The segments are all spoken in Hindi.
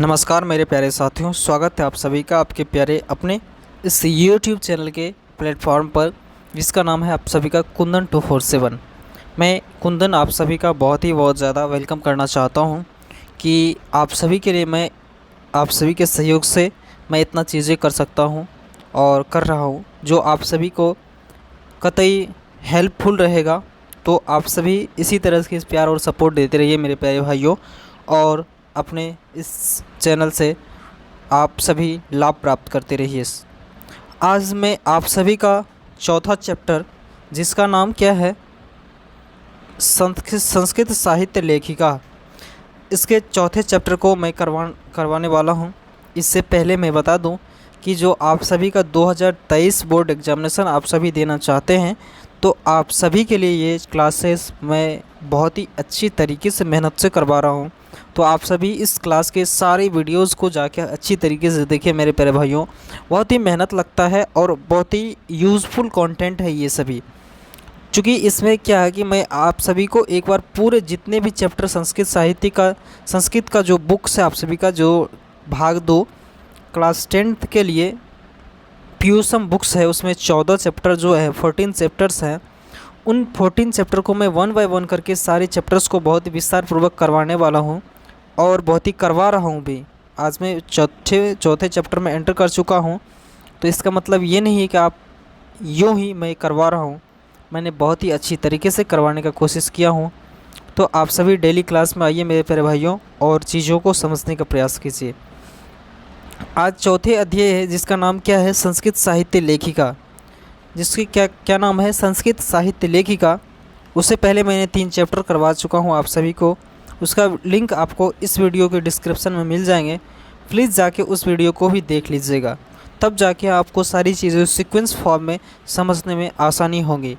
नमस्कार मेरे प्यारे साथियों, स्वागत है आप सभी का आपके प्यारे अपने इस YouTube चैनल के प्लेटफॉर्म पर, जिसका नाम है आप सभी का कुंदन 247। मैं कुंदन आप सभी का बहुत ज़्यादा वेलकम करना चाहता हूं कि आप सभी के लिए मैं आप सभी के सहयोग से मैं इतना चीज़ें कर सकता हूं और कर रहा हूं जो आप सभी को कतई हेल्पफुल रहेगा। तो आप सभी इसी तरह के प्यार और सपोर्ट देते रहिए मेरे प्यारे भाइयों, और अपने इस चैनल से आप सभी लाभ प्राप्त करते रहिए। आज मैं आप सभी का चौथा चैप्टर, जिसका नाम क्या है संस्कृत साहित्य लेखिका, इसके चौथे चैप्टर को मैं करवाने वाला हूं। इससे पहले मैं बता दूं कि जो आप सभी का 2023 बोर्ड एग्जामिनेशन आप सभी देना चाहते हैं, तो आप सभी के लिए ये क्लासेस मैं बहुत ही अच्छी तरीके से मेहनत से करवा रहा हूँ। तो आप सभी इस क्लास के सारे वीडियोस को जाके अच्छी तरीके से देखिए मेरे प्यारे भाइयों। बहुत ही मेहनत लगता है और बहुत ही यूज़फुल कंटेंट है ये सभी। चूँकि इसमें क्या है कि मैं आप सभी को एक बार पूरे जितने भी चैप्टर संस्कृत का जो बुक्स है, आप सभी का जो भाग 2 क्लास 10th के लिए पीयूषम बुक्स है, उसमें 14 चैप्टर जो है 14 चैप्टर्स हैं। उन 14 चैप्टर को मैं 1 बाय 1 करके सारे चैप्टर्स को बहुत ही विस्तार पूर्वक करवाने वाला हूं, और बहुत ही करवा रहा हूं भी। आज मैं चौथे चैप्टर में एंटर कर चुका हूं, तो इसका मतलब ये नहीं है कि आप यूँ ही मैं करवा रहा हूं। मैंने बहुत ही अच्छी तरीके से करवाने का कोशिश किया हूं। तो आप सभी डेली क्लास में आइए मेरे प्यारे भाइयों और चीज़ों को समझने का प्रयास कीजिए। आज चौथे अध्याय है, जिसका नाम क्या है संस्कृत साहित्य लेखिका, जिसकी क्या नाम है संस्कृत साहित्य लेखिका। उससे पहले मैंने 3 चैप्टर करवा चुका हूं आप सभी को। उसका लिंक आपको इस वीडियो के डिस्क्रिप्शन में मिल जाएंगे। प्लीज़ जाके उस वीडियो को भी देख लीजिएगा, तब जाके आपको सारी चीज़ें सीक्वेंस फॉर्म में समझने में आसानी होगी।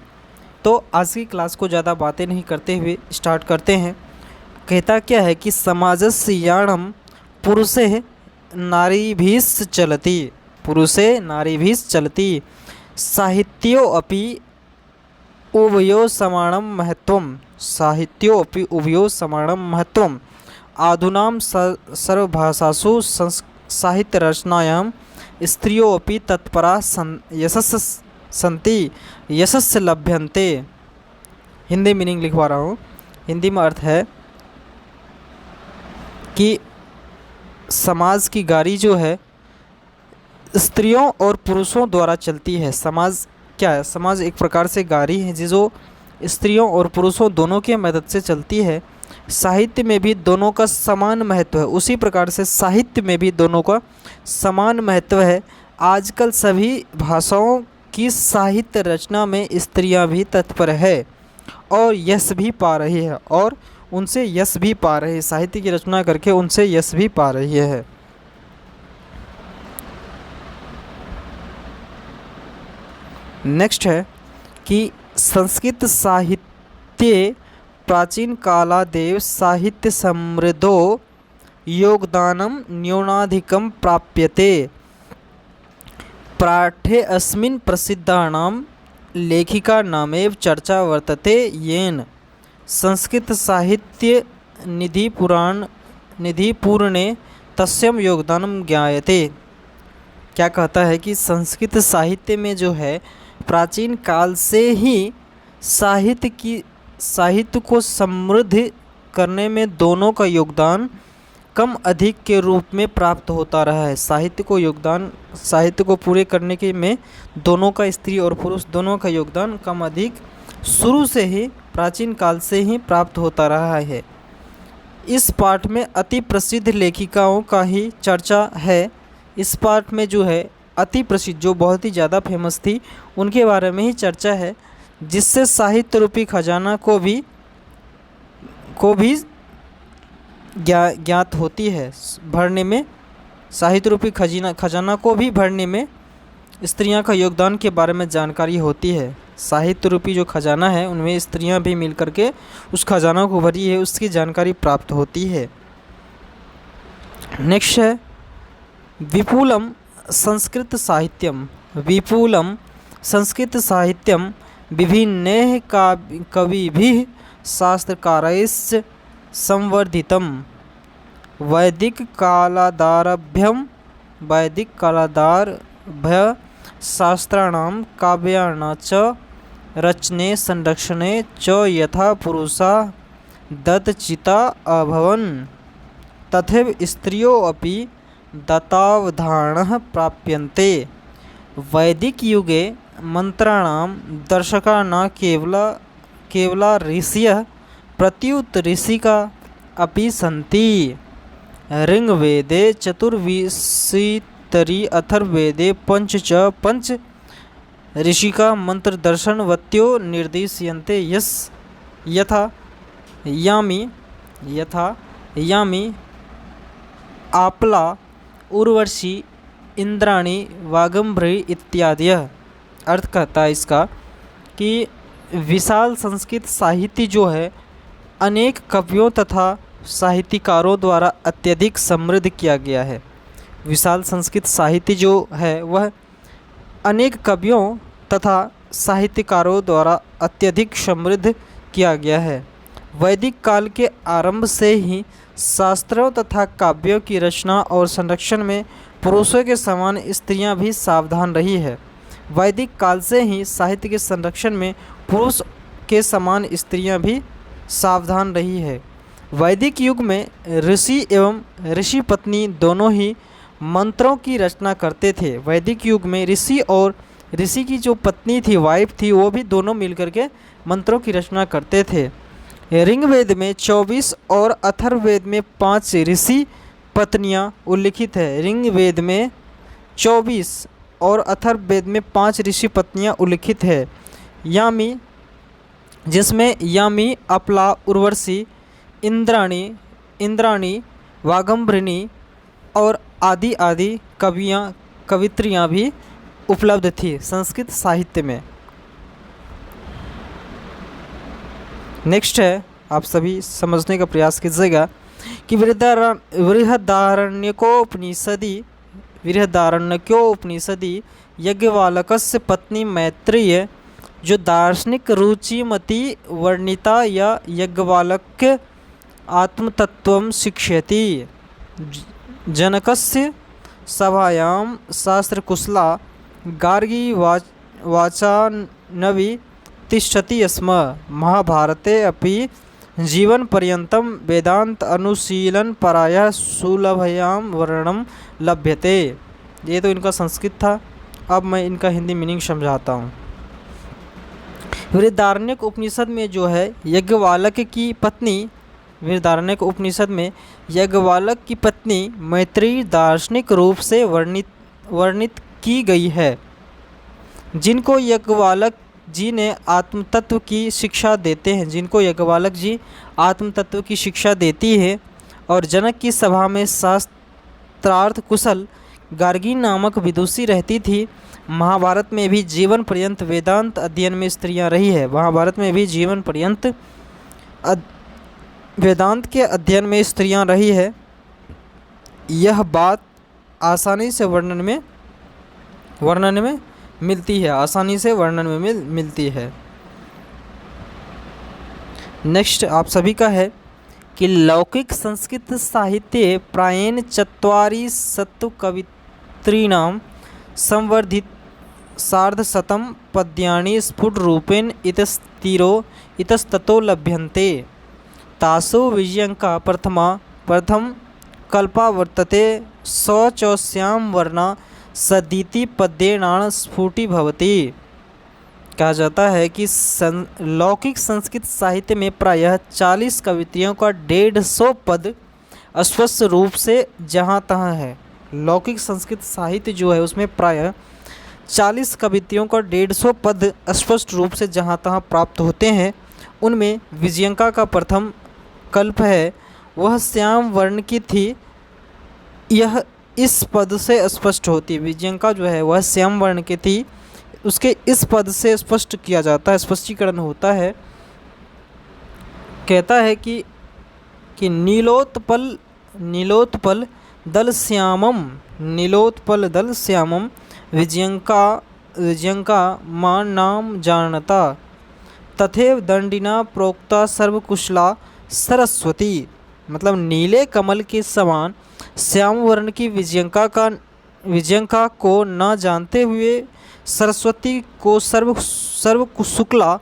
तो आज की क्लास को ज़्यादा बातें नहीं करते हुए स्टार्ट करते हैं। कहता क्या है कि समाजस्य याणम पुरुषे नारीभिश्च चलति, पुरुषे नारीभिश्च चलति, साहित्योऽपि उभयो समानं महत्वम, साहित्योऽपि उभयो समानं महत्वम, आधुनां सर्वभाषासु साहित्य रचनायां स्त्रियोऽपि तत्परा सन्ति यशस्य लभ्यन्ते। हिंदी मीनिंग लिखवा रहा हूँ। हिंदी में अर्थ है कि समाज की गाड़ी जो है स्त्रियों और पुरुषों द्वारा चलती है। समाज क्या है? समाज एक प्रकार से गाड़ी है जो स्त्रियों और पुरुषों दोनों की मदद से चलती है। साहित्य में भी दोनों का समान महत्व है, उसी प्रकार से साहित्य में भी दोनों का समान महत्व है। आजकल सभी भाषाओं की साहित्य रचना में स्त्रियां भी तत्पर है और यश भी पा रही है, और उनसे यश भी पा रही है, साहित्य की रचना करके उनसे यश भी पा रही है। नेक्स्ट है कि संस्कृत साहित्य प्राचीन कालादेव साहित्य समृद्धो योगदानम न्यूनाधिकम प्राप्यते, पाठ्ये अस्मिन् प्रसिद्धानां लेखिका नामेव चर्चा वर्तते, येन संस्कृत साहित्य निधि पूर्णे तस्यम योगदानम ज्ञायते। क्या कहता है कि संस्कृत साहित्य में जो है प्राचीन काल से ही साहित्य को समृद्ध करने में दोनों का योगदान कम अधिक के रूप में प्राप्त होता रहा है। साहित्य को पूरे करने के में दोनों का, स्त्री और पुरुष दोनों का योगदान कम अधिक शुरू से ही प्राचीन काल से ही प्राप्त होता रहा है। इस पाठ में अति प्रसिद्ध लेखिकाओं का ही चर्चा है। इस पाठ में जो है अति प्रसिद्ध, जो बहुत ही ज़्यादा फेमस थी, उनके बारे में ही चर्चा है, जिससे साहित्य रूपी खजाना को भी ज्ञात होती है। भरने में साहित्य रूपी खजाना को भी भरने में स्त्रियां का योगदान के बारे में जानकारी होती है। साहित्य रूपी जो खजाना है उनमें स्त्रियां भी मिल करके उस खजाना को भरी है, उसकी जानकारी प्राप्त होती है। नेक्स्ट है विपुलम संस्कृत साहित्यम, विपुलम संस्कृत साहित्यम विभिन्नैः कविभिः शास्त्रकारैश्च संवर्धितम्, वैदिक कालादारभ्य शास्त्राणां काव्यानां च रचने संरक्षणे च यथा पुरुषा दत्तचिता अभवन् तथैव स्त्रियो अपि दत्तावधानः प्राप्यन्ते। वैदिक युगे मंत्राणां दर्शका न केवला ऋषयः प्रत्युत ऋषिका अपि सन्ति। ऋग्वेदे चतुर्विंशतितरी अथर्ववेदे पंच ऋषिका मंत्रदर्शनवत्यो निर्दिश्यन्ते यथा यामी आपला उर्वशी इंद्राणी वागंभ्री इत्यादि। अर्थ कहता है इसका कि विशाल संस्कृत साहित्य जो है अनेक कवियों तथा साहित्यकारों द्वारा अत्यधिक समृद्ध किया गया है। विशाल संस्कृत साहित्य जो है वह अनेक कवियों तथा साहित्यकारों द्वारा अत्यधिक समृद्ध किया गया है। वैदिक काल के आरंभ से ही शास्त्रों तथा काव्यों की रचना और संरक्षण में पुरुषों के समान स्त्रियां भी सावधान रही है। वैदिक काल से ही साहित्य के संरक्षण में पुरुष के समान स्त्रियां भी सावधान रही है। वैदिक युग में ऋषि एवं ऋषि पत्नी दोनों ही मंत्रों की रचना करते थे। वैदिक युग में ऋषि और ऋषि की जो पत्नी थी, वाइफ थी, वो भी दोनों मिलकर के मंत्रों की रचना करते थे। ऋग्वेद में 24 और अथर्ववेद में 5 ऋषि पत्नियां उल्लिखित है। ऋग्वेद में 24 और अथर्ववेद में 5 ऋषि पत्नियां उल्लिखित है। यामी, जिसमें यामी, अपला, उर्वशी, इंद्राणी, वागंभ्रिणी और आदि कवित्रियां भी उपलब्ध थी संस्कृत साहित्य में। नेक्स्ट है, आप सभी समझने का प्रयास कीजिएगा कि बृहदारण्यकोपनिषदि यज्ञवालकस्य पत्नी मैत्रेय जो दार्शनिक रुचिमती वर्णिता या यज्ञवालक्य आत्मतत्त्वं शिक्षयति। जनकस्य सभायां शास्त्रकुशला गार्गी वाचानवी तिष्ठति स्म। महाभारते अपि जीवनपर्यन्तं वेदांत अनुशीलन परायः सुलभयां वर्णनं लभ्यते। ये तो इनका संस्कृत था। अब मैं इनका हिंदी मीनिंग समझाता हूँ। बृहदारण्यक उपनिषद में जो है यज्ञवालक की पत्नी, बृहदारण्यक उपनिषद में यज्ञवालक की पत्नी मैत्रेयी दार्शनिक रूप से वर्णित की गई है, जिनको यज्ञवालक जी ने आत्मतत्व की शिक्षा देते हैं, जिनको यज्ञवालक जी आत्मतत्व की शिक्षा देती है। और जनक की सभा में शास्त्रार्थ कुशल गार्गी नामक विदुषी रहती थी। महाभारत में भी जीवन पर्यंत वेदांत अध्ययन में स्त्रियां रही है। महाभारत में भी जीवन पर्यंत वेदांत के अध्ययन में स्त्रियां रही है। यह बात आसानी से वर्णन में मिलती है, आसानी से वर्णन में मिलती है। नेक्स्ट आप सभी का है कि लौकिक संस्कृत साहित्ये प्रायेण 4 कवित्रीणां संवर्धित 150 पद्यानि स्फुटरूपेण इतस्ततो लभ्यन्ते। तासु विजयंका प्रथम कल्पा वर्तते शौचस्यां वर्णा सदीति पद्येनां स्फुटी भवति। कहा जाता है कि लौकिक संस्कृत साहित्य में प्रायः 40 कवित्रियों का 150 पद स्पष्ट रूप से जहाँ तहाँ है। लौकिक संस्कृत साहित्य जो है उसमें प्रायः 40 कवित्रियों का 150 पद स्पष्ट रूप से जहाँ तहाँ प्राप्त होते हैं। उनमें विजयंका का प्रथम कल्प है, वह श्याम वर्ण की थी। यह इस पद से स्पष्ट होती। विजयंका जो है वह श्याम वर्ण की थी, उसके इस पद से स्पष्ट किया जाता है, स्पष्टीकरण होता है। कहता है कि नीलोत्पल दल श्यामम विजयंका मां नाम जानता तथैव दंडिना प्रोक्ता सर्वकुशला सरस्वती। मतलब नीले कमल के समान श्याम वर्ण की विजयंका को न जानते हुए सरस्वती को सर्व शुक्ला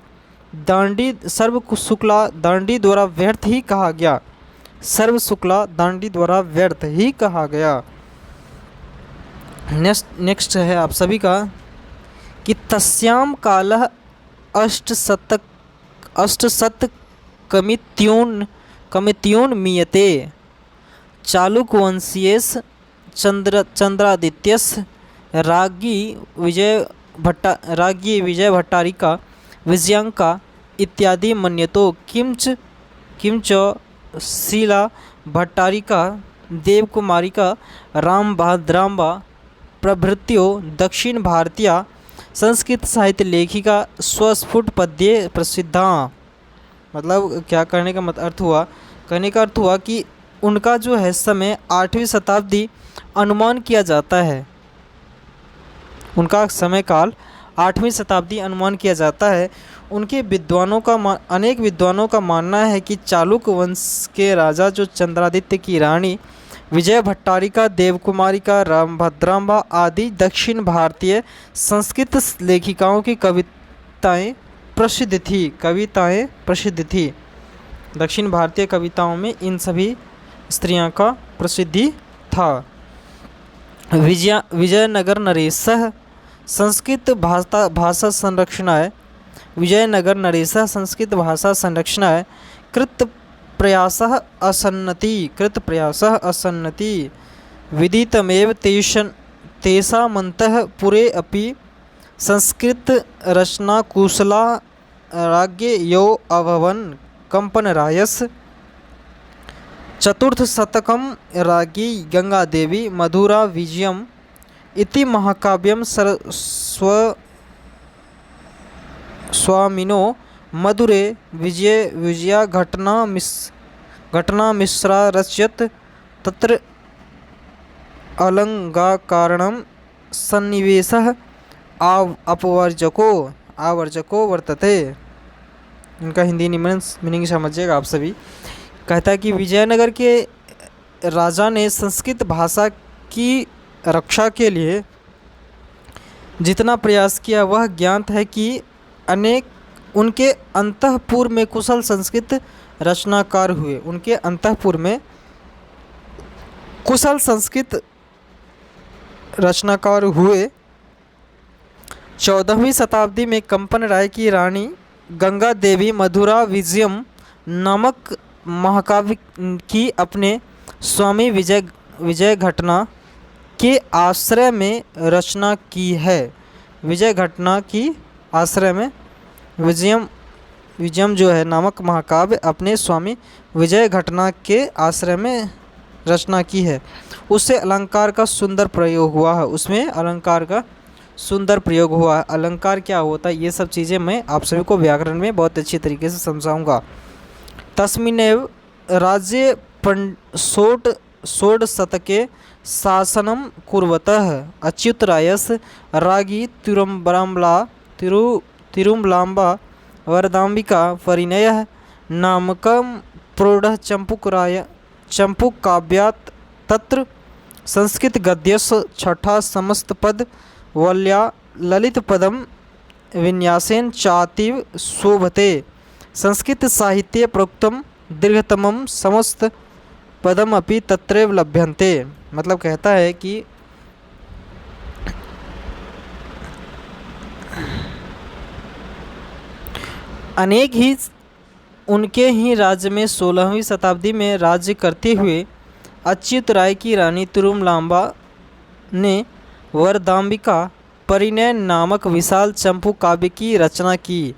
दांडी द्वारा व्यर्थ ही कहा गया। सर्व शुक्ला दांडी द्वारा व्यर्थ ही कहा गया। नेक्स्ट है आप सभी का कि तस्याम कालः अष्टशत कमित्यून मीयते चालुक्यवंशीयेष चंद्रादित्यस राज्ञी विजय भट्टारिका विजयांका इत्यादि मन्यतो किंच शीला भट्टारिका देवकुमारिका रामभद्रांबा प्रभृत्यो दक्षिण भारतीय संस्कृत साहित्य लेखिका स्वस्फुट पद्ये प्रसिद्धा। मतलब क्या कहने का अर्थ हुआ कि उनका जो है समय 8वीं शताब्दी अनुमान किया जाता है। उनका समय काल 8वीं शताब्दी अनुमान किया जाता है। उनके अनेक विद्वानों का मानना है कि चालुक्य वंश के राजा जो चंद्रादित्य की रानी विजय भट्टारिका देवकुमारिका रामभद्रांबा आदि दक्षिण भारतीय संस्कृत लेखिकाओं की कविताएं प्रसिद्ध थी। दक्षिण भारतीय कविताओं में इन सभी स्त्रियों का प्रसिद्धि था। विजयनगर नरेशः संस्कृत भाषा संरक्षणाय विजयनगर नरेशः संस्कृत भाषा संरक्षणाय कृत प्रयासः असन्नति विदितमेव तेषामन्तः पुरे अपि संस्कृत रचना कुशला राज्ञे यो अभवन् कंपनरायस् चतुर्थ शतकम राज्ञी गंगादेवी मधुरा विजयम इति महाकाव्यम स्वामिनो मधुरे विजया घटना मिश्रा रचयत तत्र अलंगाकारणम सन्निवेशः आवर्जको वर्तते। इनका हिंदी मीनिंग समझिएगा आप सभी। कहता है कि विजयनगर के राजा ने संस्कृत भाषा की रक्षा के लिए जितना प्रयास किया वह ज्ञात है कि अनेक उनके अंतःपुर में कुशल संस्कृत रचनाकार हुए। उनके अंतःपुर में कुशल संस्कृत रचनाकार हुए। 14वीं शताब्दी में कंपन राय की रानी गंगा देवी मधुरा विजयम नामक महाकाव्य की अपने स्वामी विजय घटना के आश्रय में रचना की है। विजय घटना की आश्रय में विजयम जो है नामक महाकाव्य अपने स्वामी विजय घटना के आश्रय में रचना की है। उससे अलंकार का सुंदर प्रयोग हुआ है। उसमें अलंकार का सुंदर प्रयोग हुआ है। अलंकार क्या होता है ये सब चीज़ें मैं आप सभी को व्याकरण में बहुत अच्छी तरीके से समझाऊंगा। तस्मिन्नेव राज्ये षोडशतके शासनम कुर्वतः अच्युतरायस् राज्ञी तिरुमलांबा वरदांबिका परिणयः नामकं प्रौढ़ चंपूकाव्यात् तत्र संस्कृत गद्यस्य छठा समस्त पद वल्या ललित पदम विन्यासेन चातीव शोभते। संस्कृत साहित्ये प्रोक्तम दीर्घतमम समस्त पदम अपि तत्रैव लभ्यन्ते। मतलब कहता है कि अनेक ही उनके ही राज्य में 16वीं शताब्दी में राज्य करते हुए अच्युत राय की रानी तिरुमलांबा ने वरदांबिका परिणय नामक विशाल चंपू काव्य की रचना की।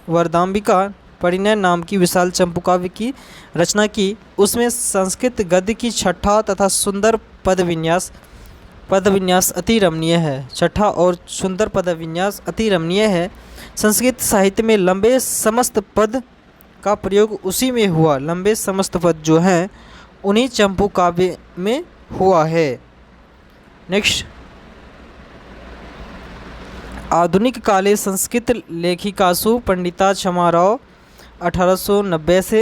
वरदांबिका परिणय नाम की विशाल चंपू काव्य की रचना की। उसमें संस्कृत गद्य की छठा तथा सुंदर पद विन्यास अति रमणीय है। छठा और सुंदर पद विन्यास अति रमणीय है। संस्कृत साहित्य में लंबे समस्त पद का प्रयोग उसी में हुआ। लंबे समस्त पद जो हैं उन्हीं चंपू काव्य में हुआ है। नेक्स्ट, आधुनिक काले संस्कृत लेखिकासु पंडिता क्षमाराव 1890 से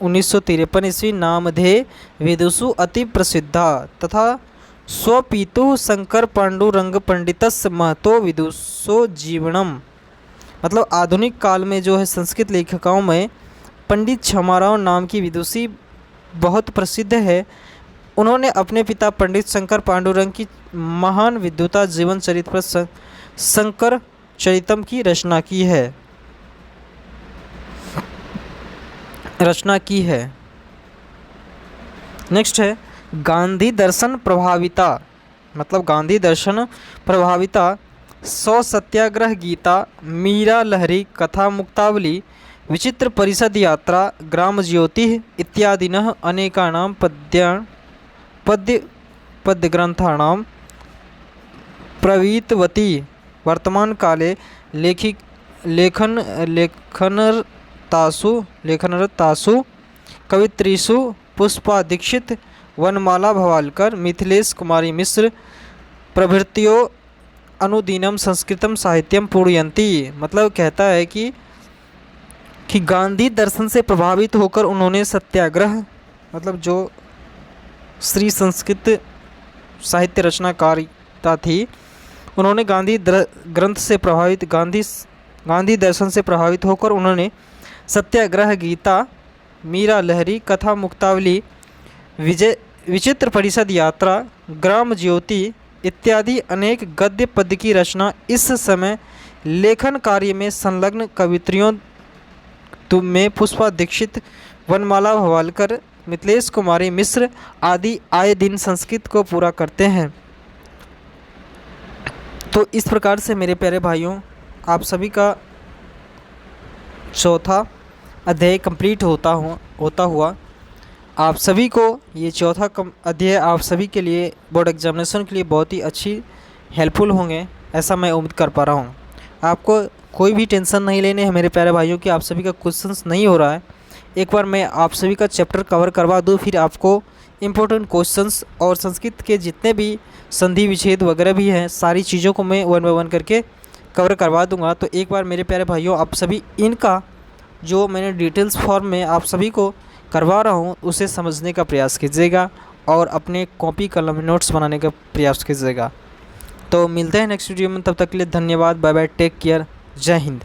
1953 ईस्वी नामधेय विदुषु अति प्रसिद्धा तथा स्वपितुः शंकर पांडुरंग पंडितस्य महतो विदुषो जीवनम। मतलब आधुनिक काल में जो है संस्कृत लेखिकाओं में पंडित क्षमाराव नाम की विदुषी बहुत प्रसिद्ध है। उन्होंने अपने पिता पंडित शंकर पांडुरंग की महान विद्वता जीवन चरित्र पर शंकर चरितम की रचना की है। नेक्स्ट है गांधी दर्शन प्रभाविता। मतलब गांधी दर्शन प्रभाविता 100 सत्याग्रह गीता, मीरा लहरी कथा मुक्तावली, विचित्र परिषद यात्रा, ग्राम ज्योतिः इत्यादिनः अनेकानां पद्यग्रंथानां प्रवीतवती। वर्तमान काले लेखनरतासु कवित्रीषु पुष्पा दीक्षित, वनमाला भवालकर, मिथिलेश कुमारी मिश्र प्रभृतियों अनुदिनम संस्कृतम साहित्यम पूरयन्ति। मतलब कहता है कि गांधी दर्शन से प्रभावित होकर उन्होंने सत्याग्रह, मतलब जो श्री संस्कृत साहित्य रचनाकारिता थी, उन्होंने गांधी दर्शन से प्रभावित होकर उन्होंने सत्याग्रह गीता, मीरा लहरी कथा मुक्तावली, विचित्र परिषद यात्रा, ग्राम ज्योति इत्यादि अनेक गद्य पद्य की रचना इस समय लेखन कार्य में संलग्न कवित्रियों में पुष्पा दीक्षित, वनमाला भवालकर, मिथिलेश कुमारी मिश्र आदि आए दिन संस्कृत को पूरा करते हैं। तो इस प्रकार से मेरे प्यारे भाइयों आप सभी का चौथा अध्याय कंप्लीट होता हुआ आप सभी को ये चौथा अध्याय आप सभी के लिए बोर्ड एग्जामिनेशन के लिए बहुत ही अच्छी हेल्पफुल होंगे, ऐसा मैं उम्मीद कर पा रहा हूँ। आपको कोई भी टेंशन नहीं लेने है मेरे प्यारे भाइयों कि आप सभी का क्वेश्चंस नहीं हो रहा है। एक बार मैं आप सभी का चैप्टर कवर करवा दूँ, फिर आपको इम्पोर्टेंट क्वेश्चंस और संस्कृत के जितने भी संधि विच्छेद वगैरह भी हैं सारी चीज़ों को मैं 1 बाय 1 करके कवर करवा दूंगा। तो एक बार मेरे प्यारे भाइयों आप सभी इनका जो मैंने डिटेल्स फॉर्म में आप सभी को करवा रहा हूँ उसे समझने का प्रयास कीजिएगा और अपने कॉपी कलम में नोट्स बनाने का प्रयास कीजिएगा। तो मिलते हैं नेक्स्ट वीडियो में, तब तक के लिए धन्यवाद, बाय बाय, टेक केयर, जय हिंद।